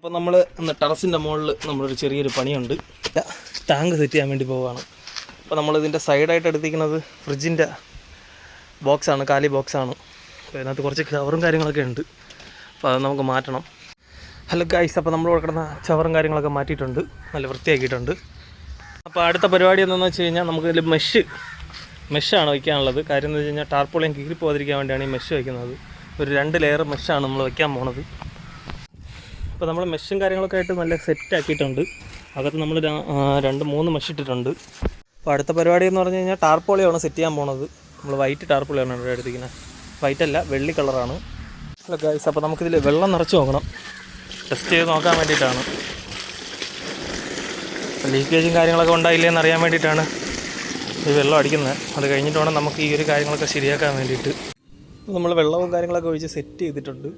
അപ്പോൾ നമ്മൾ ഇന്ന് ടെറസിൻ്റെ മുകളിൽ നമ്മളൊരു ചെറിയൊരു പണിയുണ്ട്. ടാങ്ക് സെറ്റ് ചെയ്യാൻ വേണ്ടി പോവുകയാണ്. അപ്പോൾ നമ്മളിതിൻ്റെ സൈഡായിട്ട് എടുത്തിരിക്കുന്നത് ഫ്രിഡ്ജിൻ്റെ ബോക്സാണ്, കാലി ബോക്സാണ്. അപ്പോൾ അതിനകത്ത് കുറച്ച് കവറും കാര്യങ്ങളൊക്കെ ഉണ്ട്. അപ്പോൾ അത് നമുക്ക് മാറ്റണം. ഹലോ ഗൈസ്, അപ്പോൾ നമ്മൾ കിടന്ന ചവറും കാര്യങ്ങളൊക്കെ മാറ്റിയിട്ടുണ്ട്, നല്ല വൃത്തിയാക്കിയിട്ടുണ്ട്. അപ്പോൾ അടുത്ത പരിപാടി എന്താണെന്ന് വെച്ച് കഴിഞ്ഞാൽ നമുക്കിതിൽ മെഷാണ് വയ്ക്കാനുള്ളത്. കാര്യം എന്ന് വെച്ച് കഴിഞ്ഞാൽ ടാർപോളിയം കീറിപ്പോകാതിരിക്കാൻ വേണ്ടിയാണ് ഈ മെഷ് വയ്ക്കുന്നത്. ഒരു 2 ലെയർ മെഷാണ് നമ്മൾ വയ്ക്കാൻ പോണത്. അപ്പോൾ നമ്മൾ മെഷും കാര്യങ്ങളൊക്കെ ആയിട്ട് നല്ല സെറ്റ് ആക്കിയിട്ടുണ്ട്. അകത്ത് നമ്മൾ 2-3 മെഷ് ഇട്ടിട്ടുണ്ട്. അപ്പോൾ അടുത്ത പരിപാടി എന്ന് പറഞ്ഞു കഴിഞ്ഞാൽ ടാർപോളിയാണ് സെറ്റ് ചെയ്യാൻ പോണത്. നമ്മൾ വൈറ്റ് ടാർപോളിയാണ് ഇവിടെ എടുത്തിരിക്കുന്നത്. വൈറ്റ് അല്ല, വെള്ളി കളറാണ്. ഹലോ ഗൈസ്, അപ്പോൾ നമുക്കിതിൽ വെള്ളം നിറച്ച് നോക്കണം, ടെസ്റ്റ് ചെയ്ത് നോക്കാൻ വേണ്ടിയിട്ടാണ്. ലീക്കേജും കാര്യങ്ങളൊക്കെ ഉണ്ടായില്ലേന്ന് അറിയാൻ വേണ്ടിയിട്ടാണ് ഈ വെള്ളം അടിക്കുന്നത്. അത് കഴിഞ്ഞിട്ട് വേണം നമുക്ക് ഈ ഒരു കാര്യങ്ങളൊക്കെ ശരിയാക്കാൻ വേണ്ടിയിട്ട്. നമ്മൾ വെള്ളവും കാര്യങ്ങളൊക്കെ ഒഴിച്ച് സെറ്റ് ചെയ്തിട്ടുണ്ട്.